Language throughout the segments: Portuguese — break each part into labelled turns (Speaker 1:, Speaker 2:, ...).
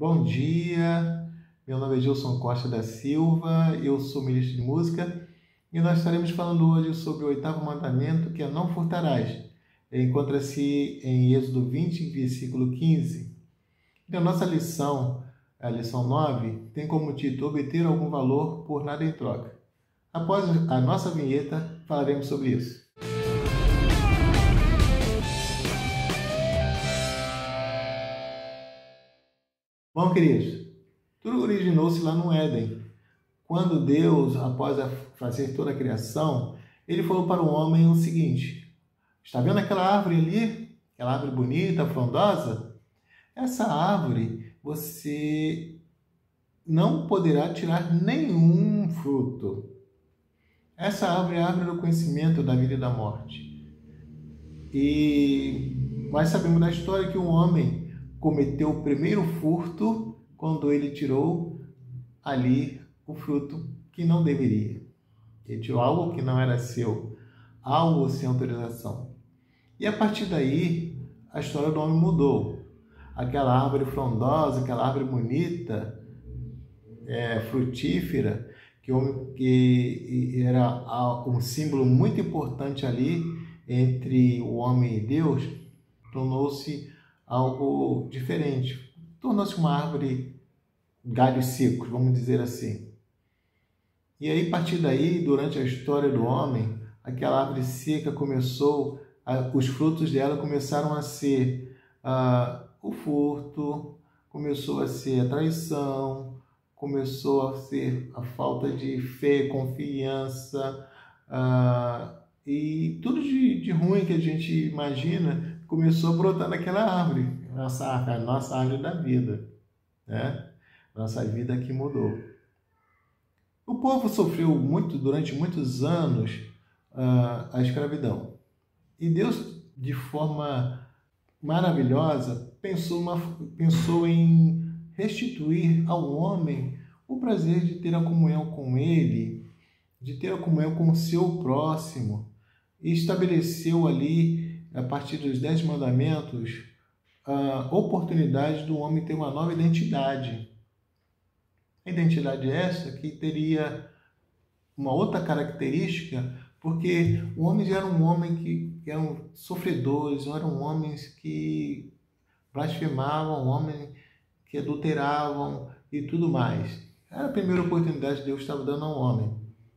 Speaker 1: Bom dia, meu nome é Gilson Costa da Silva, eu sou ministro de música e nós estaremos falando hoje sobre o oitavo mandamento, que é não furtarás. Encontra-se em Êxodo 20, versículo 15. E a nossa lição, a lição 9, tem como título obter algum valor por nada em troca. Após a nossa vinheta, falaremos sobre isso. Bom, queridos, tudo originou-se lá no Éden. Quando Deus, após fazer toda a criação, ele falou para o homem o seguinte: está vendo aquela árvore ali? Aquela árvore bonita, frondosa? Essa árvore você não poderá tirar nenhum fruto. Essa árvore é a árvore do conhecimento da vida e da morte. Nós sabemos da história que o homem cometeu o primeiro furto quando ele tirou ali o fruto que não deveria. Ele tirou algo que não era seu, algo sem autorização. E a partir daí, a história do homem mudou. Aquela árvore frondosa, aquela árvore bonita, frutífera, que era um símbolo muito importante ali entre o homem e Deus, tornou-se algo diferente. Tornou-se uma árvore galhos secos, vamos dizer assim. E aí, a partir daí, durante a história do homem, aquela árvore seca os frutos dela começaram a ser o furto, começou a ser a traição, começou a ser a falta de fé, confiança, e tudo de ruim que a gente imagina começou a brotar naquela árvore, a nossa árvore da vida, né? Nossa vida que mudou. O povo sofreu muito, durante muitos anos, a escravidão. E Deus, de forma maravilhosa, pensou em restituir ao homem o prazer de ter a comunhão com ele, de ter a comunhão com o seu próximo, e estabeleceu ali, a partir dos 10 mandamentos, a oportunidade do homem ter uma nova identidade. A identidade essa que teria uma outra característica, porque o homem já era um homem que eram sofredores, eram homens que blasfemavam, homens que adulteravam e tudo mais. Era a primeira oportunidade que Deus estava dando ao homem.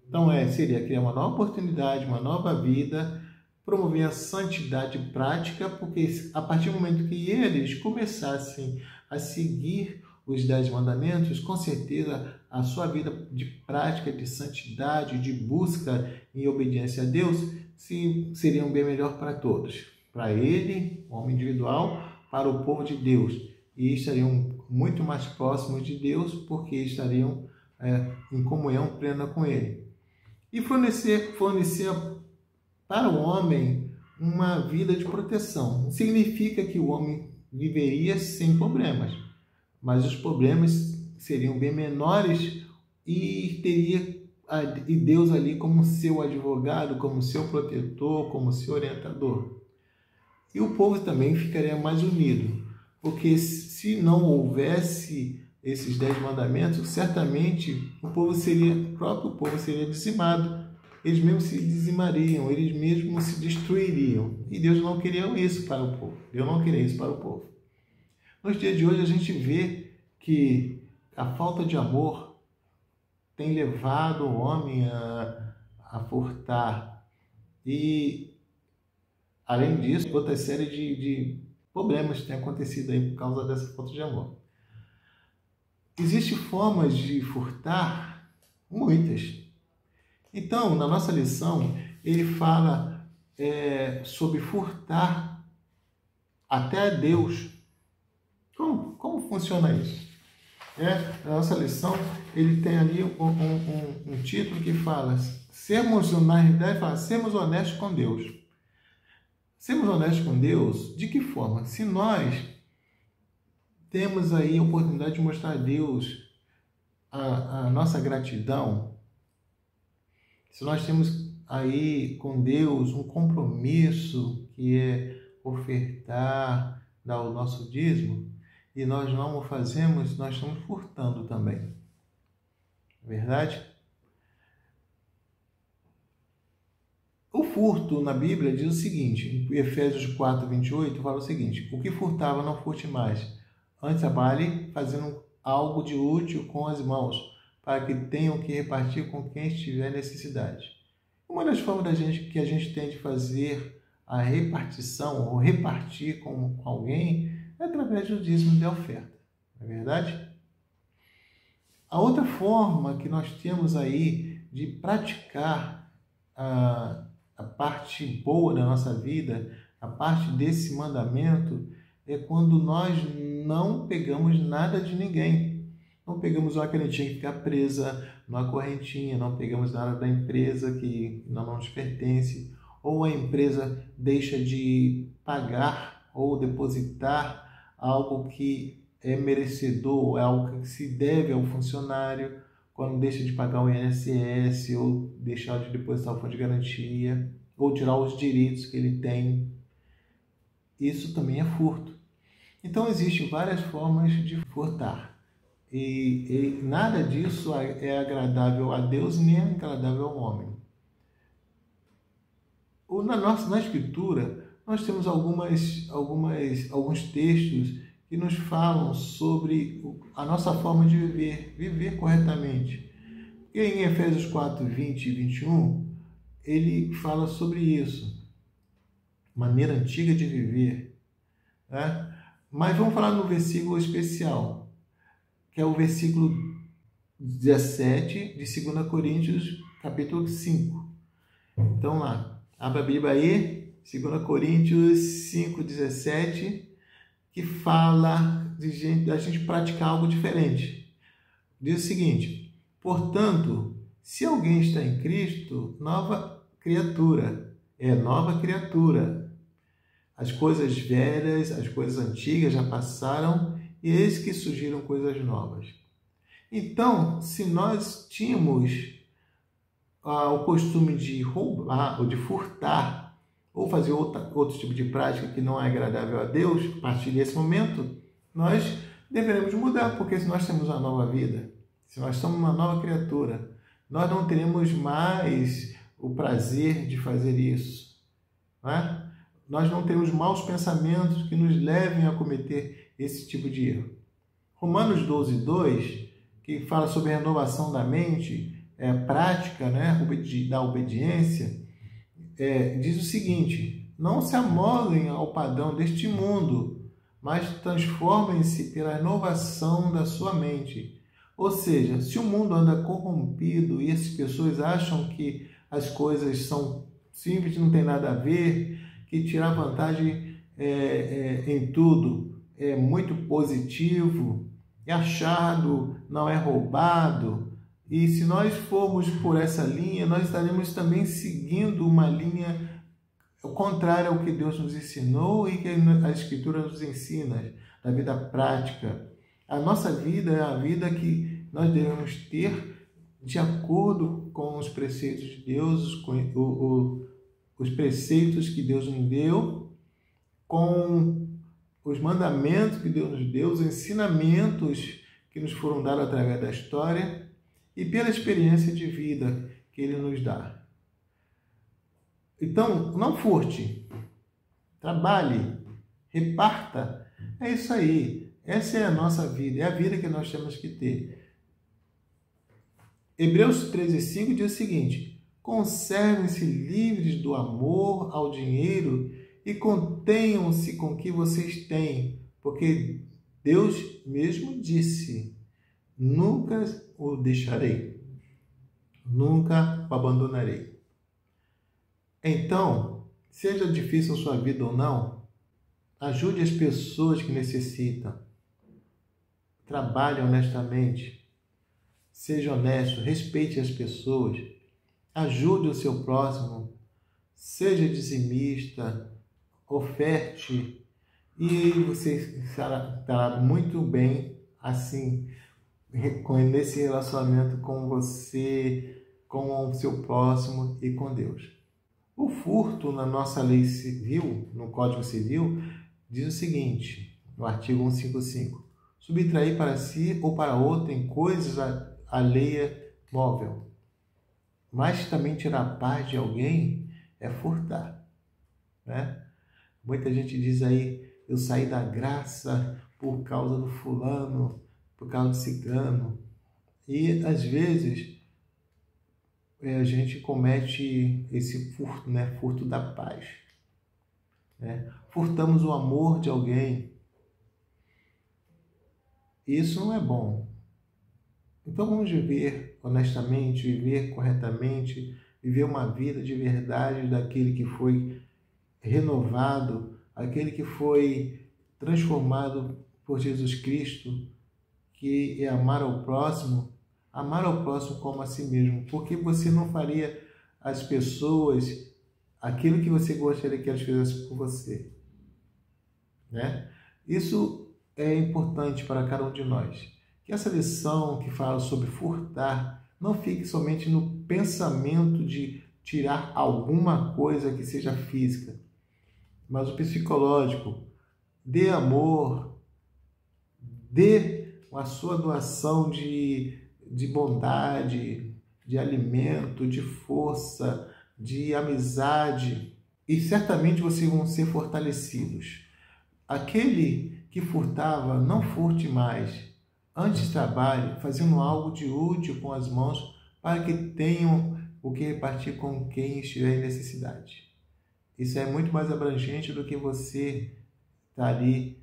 Speaker 1: Então seria criar uma nova oportunidade, uma nova vida, promover a santidade prática, porque a partir do momento que eles começassem a seguir os 10 mandamentos, com certeza a sua vida de prática, de santidade, de busca em obediência a Deus, seria um bem melhor para todos. Para ele, o homem individual, para o povo de Deus. E estariam muito mais próximos de Deus, porque estariam em comunhão plena com ele. E fornecer para o homem uma vida de proteção. Significa que o homem viveria sem problemas, mas os problemas seriam bem menores e teria Deus ali como seu advogado, como seu protetor, como seu orientador. E o povo também ficaria mais unido, porque se não houvesse esses 10 mandamentos, certamente o próprio povo seria dizimado. Eles mesmos se dizimariam, eles mesmos se destruiriam. E Deus não queria isso para o povo. Deus não queria isso para o povo. Nos dias de hoje a gente vê que a falta de amor tem levado o homem a furtar. E, além disso, outra série de problemas têm acontecido aí por causa dessa falta de amor. Existem formas de furtar? Muitas. Então, na nossa lição, ele fala sobre furtar até a Deus. Como funciona isso? Na nossa lição, ele tem ali um título que fala, na realidade, fala, sermos honestos com Deus. Sermos honestos com Deus, de que forma? Se nós temos aí a oportunidade de mostrar a Deus a nossa gratidão, se nós temos aí com Deus um compromisso que é ofertar, dar o nosso dízimo, e nós não o fazemos, nós estamos furtando também. Verdade? O furto na Bíblia diz o seguinte, em Efésios 4, 28, fala o seguinte: o que furtava não furte mais, antes trabalhe fazendo algo de útil com as mãos, para que tenham que repartir com quem estiver em necessidade. Uma das formas que a gente tem de fazer a repartição, ou repartir com alguém, é através do dízimo e da oferta. Não é verdade? A outra forma que nós temos aí de praticar a parte boa da nossa vida, a parte desse mandamento, é quando nós não pegamos nada de ninguém. Não pegamos uma canetinha que fica presa numa correntinha, não pegamos nada da empresa que não nos pertence, ou a empresa deixa de pagar ou depositar algo que é merecedor, é algo que se deve ao funcionário, quando deixa de pagar o INSS, ou deixar de depositar o fundo de garantia, ou tirar os direitos que ele tem. Isso também é furto. Então, existem várias formas de furtar. E nada disso é agradável a Deus, nem é agradável ao homem. Na Escritura, nós temos alguns textos que nos falam sobre a nossa forma de viver corretamente. E em Efésios 4, 20 e 21, ele fala sobre isso, maneira antiga de viver. Né? Mas vamos falar no versículo especial, que é o versículo 17 de 2 Coríntios, capítulo 5. Então lá, abra a Bíblia aí, 2 Coríntios 5, 17, que fala da gente praticar algo diferente. Diz o seguinte: portanto, se alguém está em Cristo, nova criatura. As coisas velhas, as coisas antigas já passaram, e eis que surgiram coisas novas. Então, se nós tínhamos o costume de roubar ou de furtar, ou fazer outro tipo de prática que não é agradável a Deus, a partir desse momento, nós deveremos mudar, porque se nós temos uma nova vida, se nós somos uma nova criatura, nós não teremos mais o prazer de fazer isso. Não é? Nós não teremos maus pensamentos que nos levem a cometer esse tipo de erro. Romanos 12, 2, que fala sobre a renovação da mente, prática, né, da obediência, diz o seguinte: não se amoldem ao padrão deste mundo, mas transformem-se pela renovação da sua mente. Ou seja, se o mundo anda corrompido e as pessoas acham que as coisas são simples, não tem nada a ver, que tirar vantagem em tudo é muito positivo, é achado, não é roubado. E se nós formos por essa linha, nós estaremos também seguindo uma linha contrária ao que Deus nos ensinou e que a Escritura nos ensina, da vida prática. A nossa vida é a vida que nós devemos ter de acordo com os preceitos de Deus, com os preceitos que Deus nos deu, com os mandamentos que Deus nos deu, os ensinamentos que nos foram dados através da história e pela experiência de vida que Ele nos dá. Então, não furte, trabalhe, reparta. É isso aí. Essa é a nossa vida, é a vida que nós temos que ter. Hebreus 13:5 diz o seguinte: conservem-se livres do amor ao dinheiro e contenham-se com o que vocês têm, porque Deus mesmo disse: nunca o deixarei, nunca o abandonarei. Então, seja difícil a sua vida ou não, ajude as pessoas que necessitam, trabalhe honestamente, seja honesto, respeite as pessoas, ajude o seu próximo, seja dizimista, oferte, e você estará muito bem assim, nesse relacionamento com você, com o seu próximo e com Deus. O furto na nossa lei civil, no Código Civil, diz o seguinte, no artigo 155: subtrair para si ou para outrem coisas alheia móvel. Mas também tirar a paz de alguém é furtar, né? Muita gente diz aí, eu saí da graça por causa do fulano, por causa do ciclano. E às vezes a gente comete esse furto, né? Furto da paz, né? Furtamos o amor de alguém. Isso não é bom. Então vamos viver honestamente, viver corretamente, viver uma vida de verdade daquele que foi renovado, aquele que foi transformado por Jesus Cristo, que é amar ao próximo como a si mesmo. Porque você não faria às pessoas aquilo que você gostaria que elas fizessem por você, né? Isso é importante para cada um de nós. Que essa lição que fala sobre furtar não fique somente no pensamento de tirar alguma coisa que seja física, mas o psicológico. Dê amor, dê a sua doação de bondade, de alimento, de força, de amizade, e certamente vocês vão ser fortalecidos. Aquele que furtava, não furte mais. Antes trabalhe, fazendo algo de útil com as mãos, para que tenham o que repartir com quem estiver em necessidade. Isso é muito mais abrangente do que você estar ali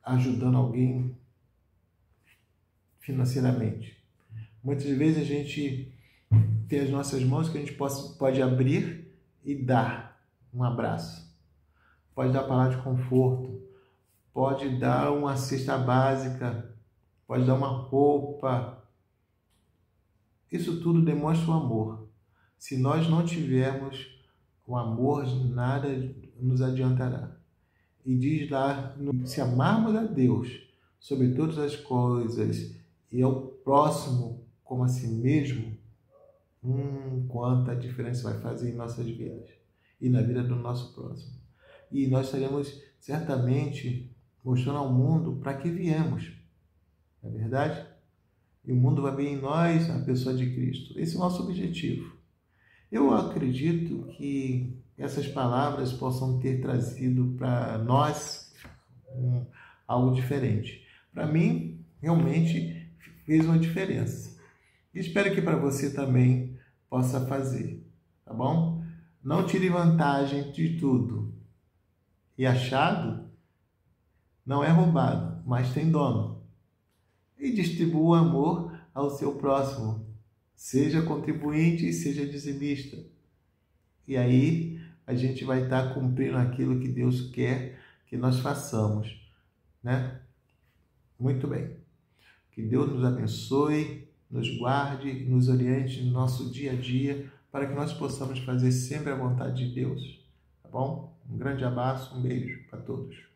Speaker 1: ajudando alguém financeiramente. Muitas vezes a gente tem as nossas mãos que a gente pode abrir e dar um abraço, pode dar palavra de conforto, pode dar uma cesta básica, pode dar uma roupa. Isso tudo demonstra o amor. Se nós não tivermos o amor, nada nos adiantará. E diz lá, se amarmos a Deus sobre todas as coisas e ao próximo como a si mesmo, quanta diferença vai fazer em nossas vidas e na vida do nosso próximo. E nós estaremos certamente mostrando ao mundo para que viemos. Não é verdade? E o mundo vai ver em nós a pessoa de Cristo. Esse é o nosso objetivo. Eu acredito que essas palavras possam ter trazido para nós algo diferente. Para mim, realmente fez uma diferença. Espero que para você também possa fazer, tá bom? Não tire vantagem de tudo. E achado não é roubado, mas tem dono. E distribua o amor ao seu próximo. Seja contribuinte e seja dizimista. E aí a gente vai estar cumprindo aquilo que Deus quer que nós façamos, né? Muito bem. Que Deus nos abençoe, nos guarde, nos oriente no nosso dia a dia, para que nós possamos fazer sempre a vontade de Deus, tá bom? Um grande abraço, um beijo para todos.